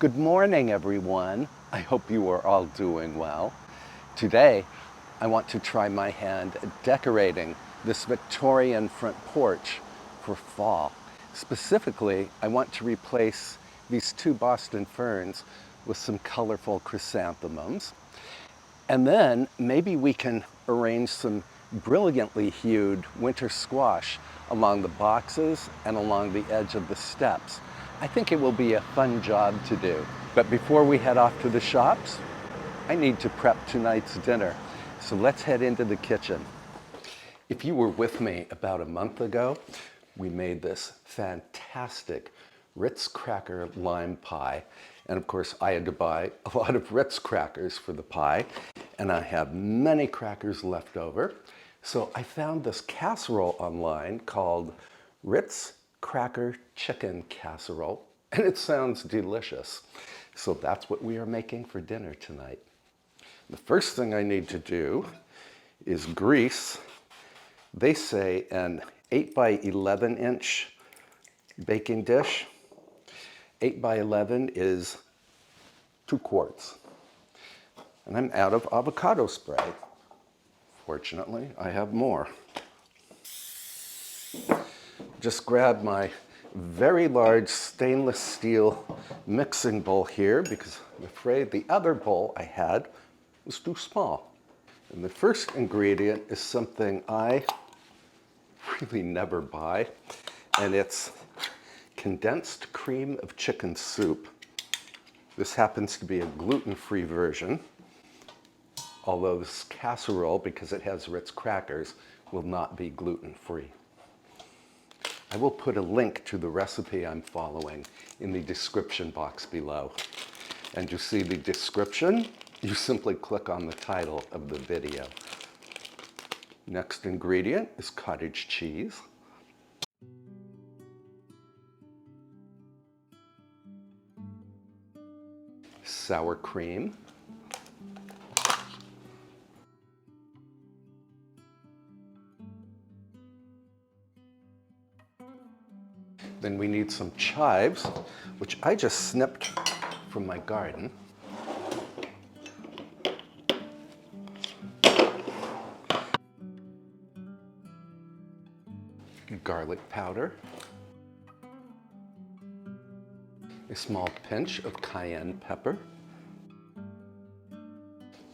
Good morning, everyone. I hope you are all doing well. Today, I want to try my hand at decorating this Victorian front porch for fall. Specifically, I want to replace these two Boston ferns with some colorful chrysanthemums. And then maybe we can arrange some brilliantly hued winter squash along the boxes and along the edge of the steps. I think it will be a fun job to do. But before we head off to the shops, I need to prep tonight's dinner. So let's head into the kitchen. If you were with me about a month ago, we made this fantastic Ritz cracker lime pie. And of course, I had to buy a lot of Ritz crackers for the pie, and I have many crackers left over. So I found this casserole online called Ritz Cracker Chicken Casserole, and it sounds delicious. So that's what we are making for dinner tonight. The first thing I need to do is grease, they say, an 8 by 11 inch baking dish. 8 by 11 is 2 quarts. And I'm out of avocado spray. Fortunately, I have more. Just grab my very large stainless steel mixing bowl here because I'm afraid the other bowl I had was too small. And the first ingredient is something I really never buy, and it's condensed cream of chicken soup. This happens to be a gluten-free version, although this casserole, because it has Ritz crackers, will not be gluten-free. I will put a link to the recipe I'm following in the description box below. And to see the description, you simply click on the title of the video. Next ingredient is cottage cheese. Sour cream. Then we need some chives, which I just snipped from my garden. Garlic powder. A small pinch of cayenne pepper.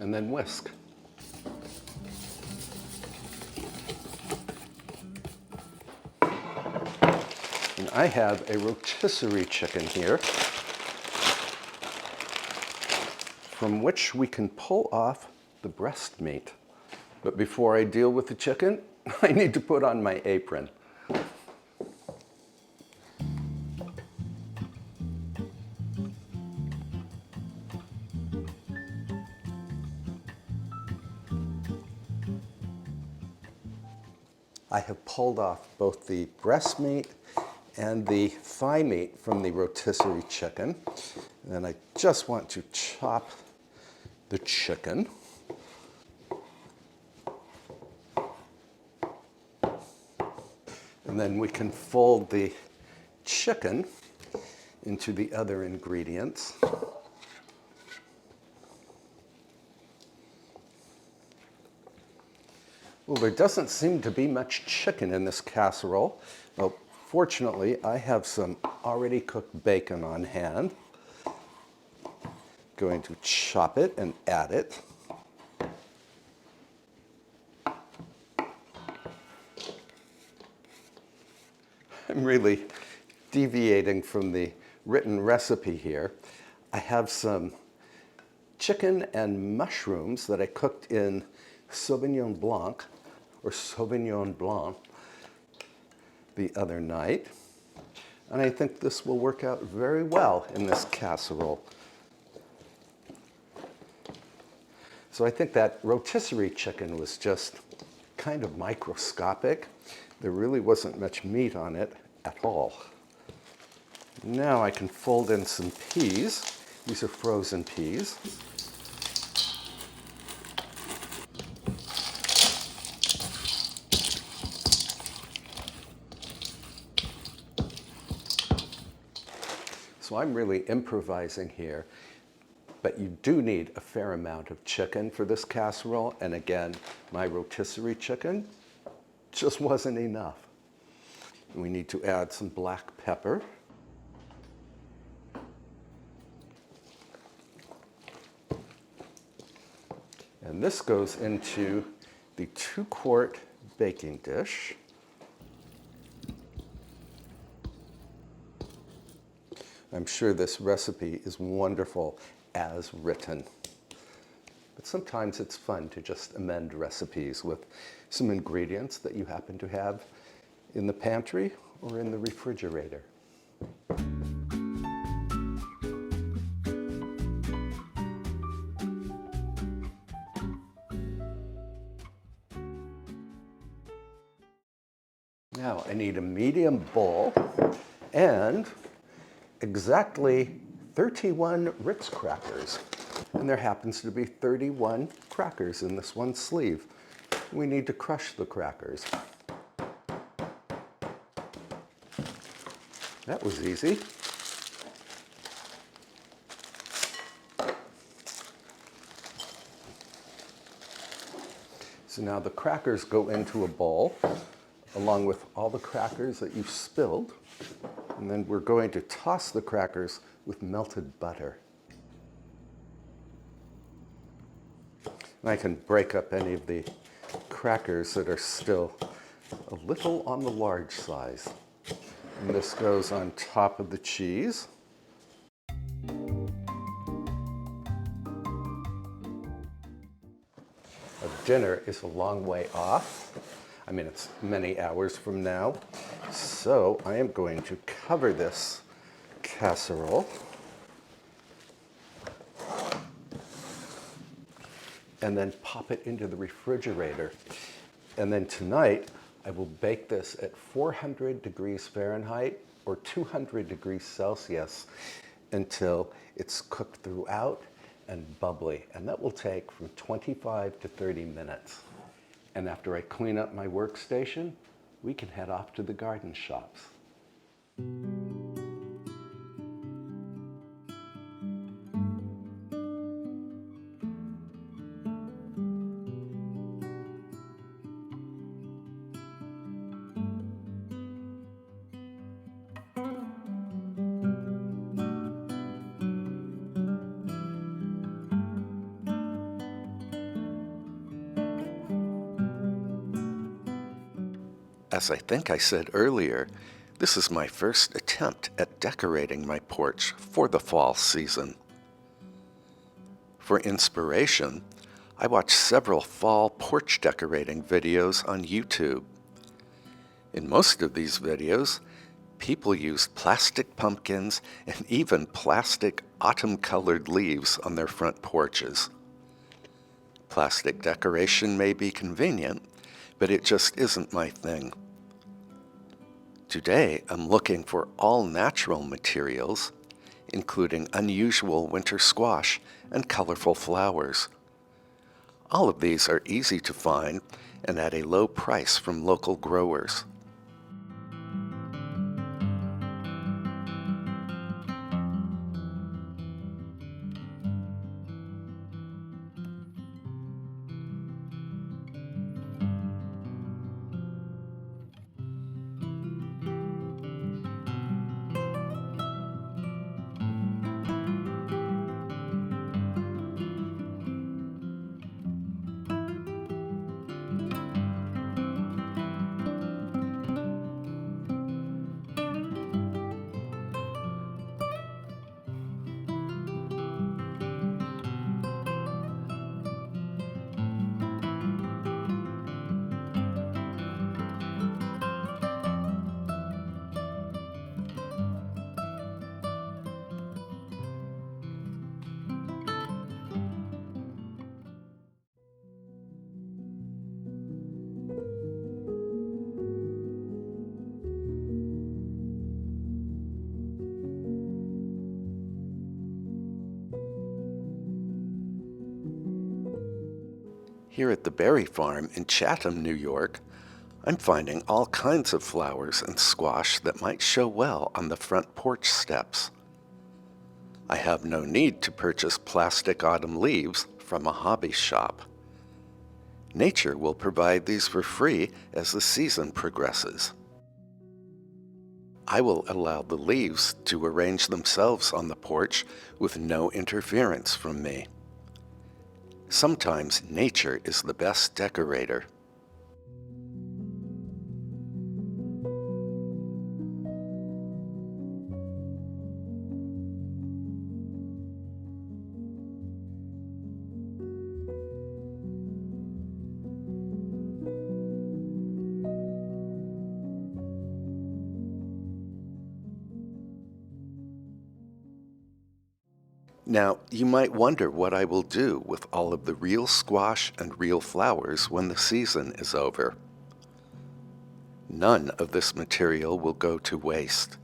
And then whisk. And I have a rotisserie chicken here from which we can pull off the breast meat. But before I deal with the chicken, I need to put on my apron. I have pulled off both the breast meat and the thigh meat from the rotisserie chicken. And I just want to chop the chicken. And then we can fold the chicken into the other ingredients. Well, there doesn't seem to be much chicken in this casserole. Well, fortunately, I have some already cooked bacon on hand. Going to chop it and add it. I'm really deviating from the written recipe here. I have some chicken and mushrooms that I cooked in Sauvignon Blanc the other night. And I think this will work out very well in this casserole. So I think that rotisserie chicken was just kind of microscopic. There really wasn't much meat on it at all. Now I can fold in some peas. These are frozen peas. So I'm really improvising here, but you do need a fair amount of chicken for this casserole. And again, my rotisserie chicken just wasn't enough. We need to add some black pepper. And this goes into the 2-quart baking dish. I'm sure this recipe is wonderful as written. But sometimes it's fun to just amend recipes with some ingredients that you happen to have in the pantry or in the refrigerator. Now I need a medium bowl and exactly 31 Ritz crackers. And there happens to be 31 crackers in this one sleeve. We need to crush the crackers. That was easy. So now the crackers go into a bowl along with all the crackers that you've spilled. And then we're going to toss the crackers with melted butter. And I can break up any of the crackers that are still a little on the large size. And this goes on top of the cheese. Dinner is a long way off. I mean, it's many hours from now. So I am going to cover this casserole and then pop it into the refrigerator. And then tonight, I will bake this at 400 degrees Fahrenheit or 200 degrees Celsius until it's cooked throughout and bubbly. And that will take from 25 to 30 minutes. And after I clean up my workstation, we can head off to the garden shops. As I think I said earlier, this is my first attempt at decorating my porch for the fall season. For inspiration, I watched several fall porch decorating videos on YouTube. In most of these videos, people used plastic pumpkins and even plastic autumn-colored leaves on their front porches. Plastic decoration may be convenient, but it just isn't my thing. Today, I'm looking for all-natural materials, including unusual winter squash and colorful flowers. All of these are easy to find and at a low price from local growers. Here at the Berry Farm in Chatham, New York, I'm finding all kinds of flowers and squash that might show well on the front porch steps. I have no need to purchase plastic autumn leaves from a hobby shop. Nature will provide these for free as the season progresses. I will allow the leaves to arrange themselves on the porch with no interference from me. Sometimes nature is the best decorator. Now, you might wonder what I will do with all of the real squash and real flowers when the season is over. None of this material will go to waste.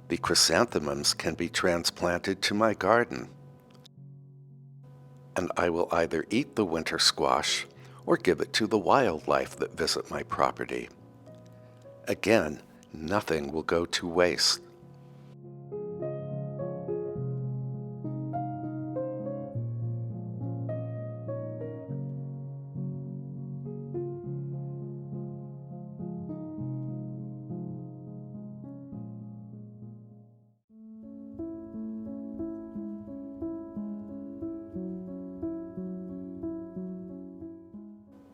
The chrysanthemums can be transplanted to my garden, and I will either eat the winter squash or give it to the wildlife that visit my property. Again, nothing will go to waste.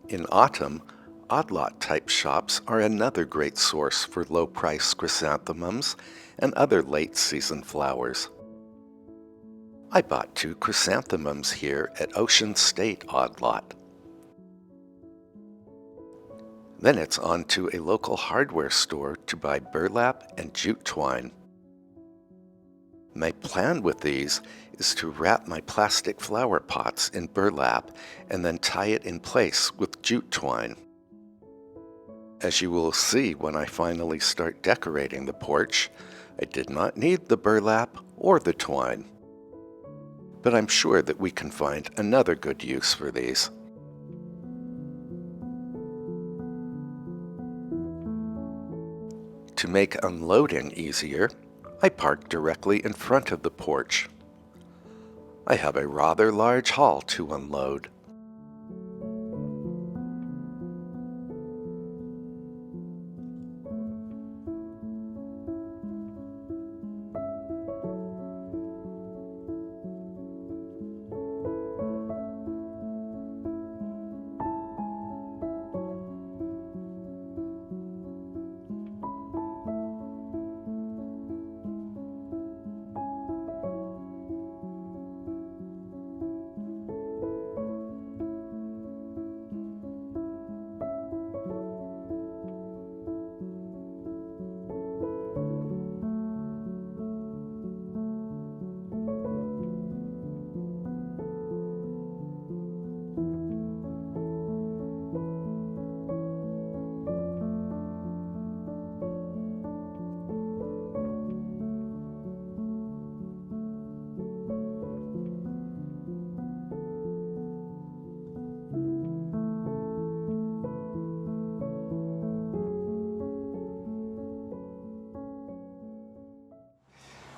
In autumn, odd-lot type shops are another great source for low-price chrysanthemums and other late-season flowers. I bought 2 chrysanthemums here at Ocean State Odd Lot. Then it's on to a local hardware store to buy burlap and jute twine. My plan with these is to wrap my plastic flower pots in burlap and then tie it in place with jute twine. As you will see when I finally start decorating the porch, I did not need the burlap or the twine. But I'm sure that we can find another good use for these. To make unloading easier, I park directly in front of the porch. I have a rather large haul to unload.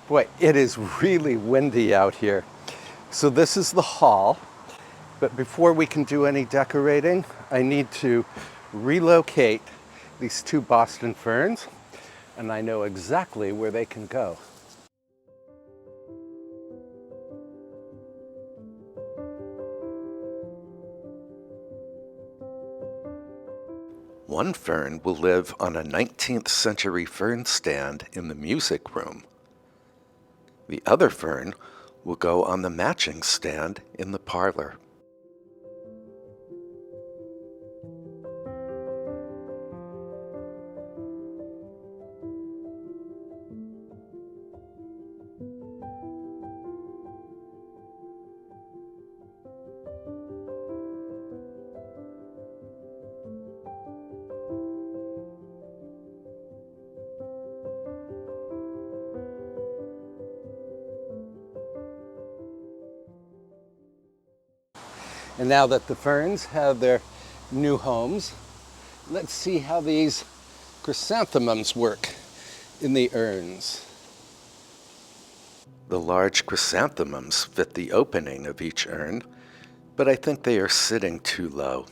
Boy, it is really windy out here. So this is the hall, but before we can do any decorating, I need to relocate these 2 Boston ferns, and I know exactly where they can go. One fern will live on a 19th century fern stand in the music room. The other fern will go on the matching stand in the parlor. And now that the ferns have their new homes, let's see how these chrysanthemums work in the urns. The large chrysanthemums fit the opening of each urn, but I think they are sitting too low.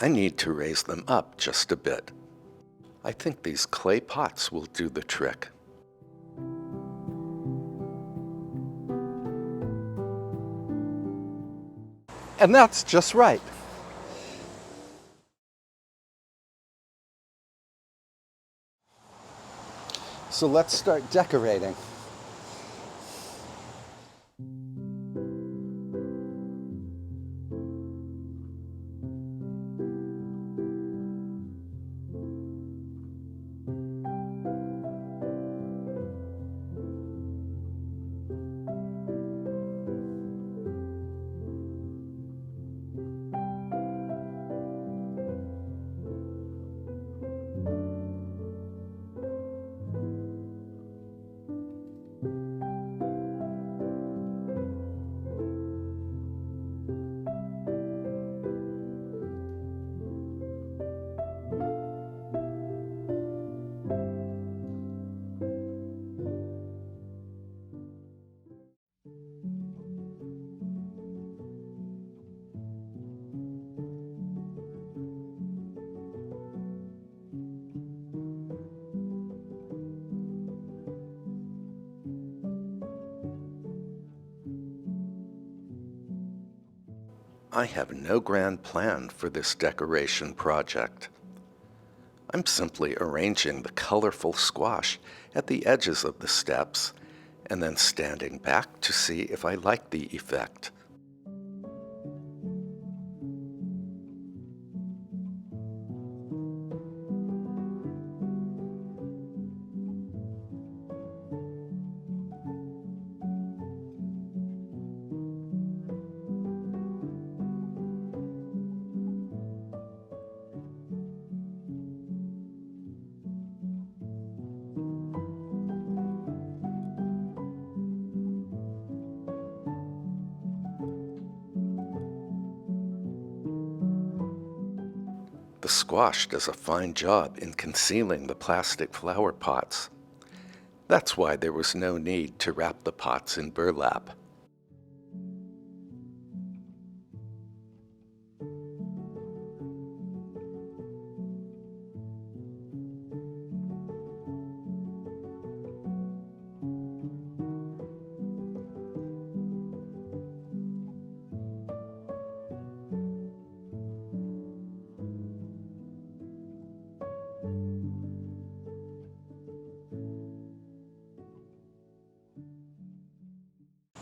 I need to raise them up just a bit. I think these clay pots will do the trick. And that's just right. So let's start decorating. I have no grand plan for this decoration project. I'm simply arranging the colorful squash at the edges of the steps and then standing back to see if I like the effect. The squash does a fine job in concealing the plastic flower pots. That's why there was no need to wrap the pots in burlap.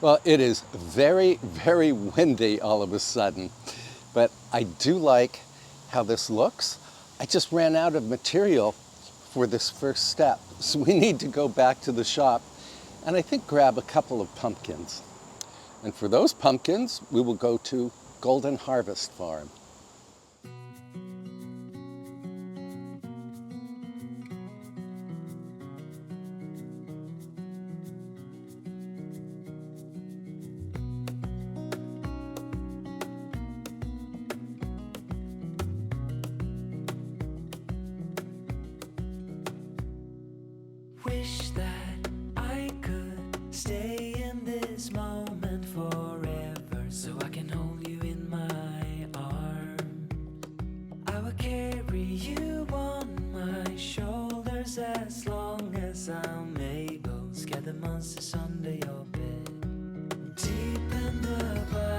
Well, it is very, very windy all of a sudden, but I do like how this looks. I just ran out of material for this first step, so we need to go back to the shop and I think grab a couple of pumpkins. And for those pumpkins, we will go to Golden Harvest Farm. Wish that I could stay in this moment forever, so I can hold you in my arms. I will carry you on my shoulders as long as I'm able. Scare the monsters under your bed. Deep and abiding,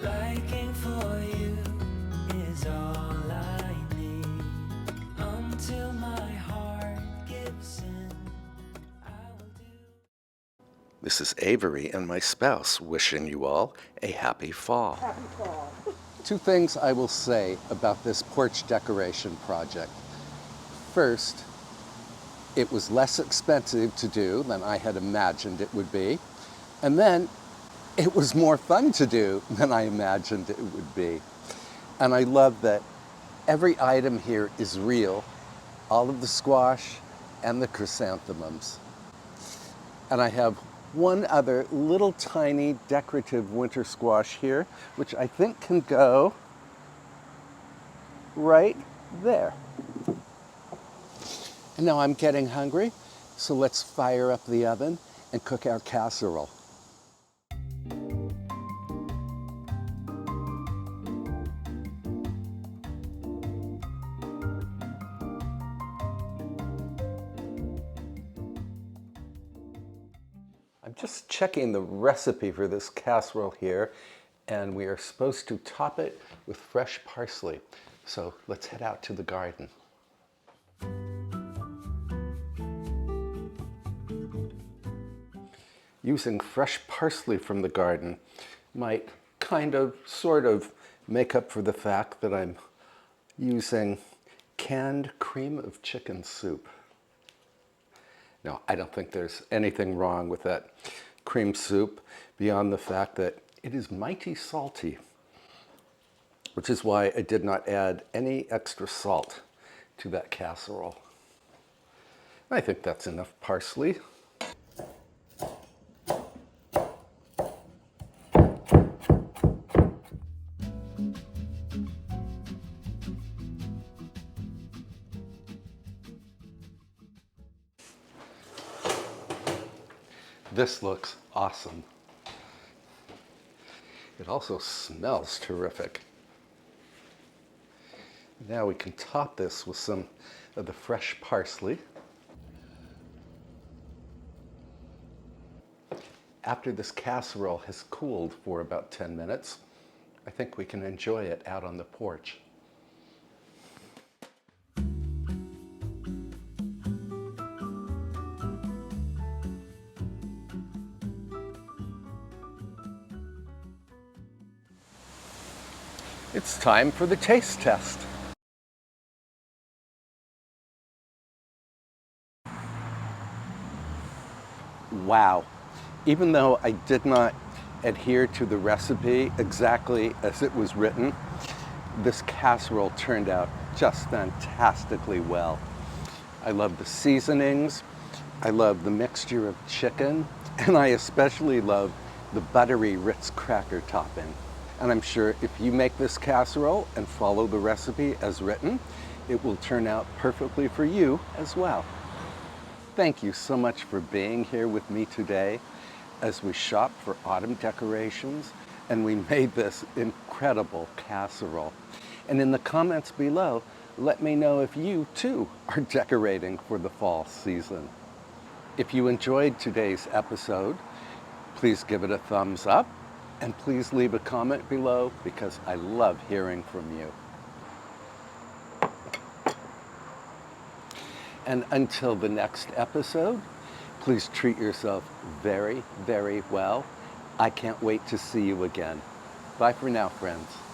liking for you is all I need. Until my heart gives in, I will do. This is Avery and my spouse wishing you all a happy fall. Happy fall. Two things I will say about this porch decoration project. First, it was less expensive to do than I had imagined it would be. And then it was more fun to do than I imagined it would be. And I love that every item here is real, all of the squash and the chrysanthemums. And I have one other little tiny decorative winter squash here, which I think can go right there. And now I'm getting hungry, so let's fire up the oven and cook our casserole. I'm just checking the recipe for this casserole here, and we are supposed to top it with fresh parsley. So let's head out to the garden. Using fresh parsley from the garden might sort of make up for the fact that I'm using canned cream of chicken soup. No, I don't think there's anything wrong with that cream soup beyond the fact that it is mighty salty, which is why I did not add any extra salt to that casserole. I think that's enough parsley. This looks awesome. It also smells terrific. Now we can top this with some of the fresh parsley. After this casserole has cooled for about 10 minutes, I think we can enjoy it out on the porch. It's time for the taste test. Wow. Even though I did not adhere to the recipe exactly as it was written, this casserole turned out just fantastically well. I love the seasonings, I love the mixture of chicken, and I especially love the buttery Ritz cracker topping. And I'm sure if you make this casserole and follow the recipe as written, it will turn out perfectly for you as well. Thank you so much for being here with me today as we shop for autumn decorations and we made this incredible casserole. And in the comments below, let me know if you too are decorating for the fall season. If you enjoyed today's episode, please give it a thumbs up and please leave a comment below because I love hearing from you. And until the next episode, please treat yourself very, very well. I can't wait to see you again. Bye for now, friends.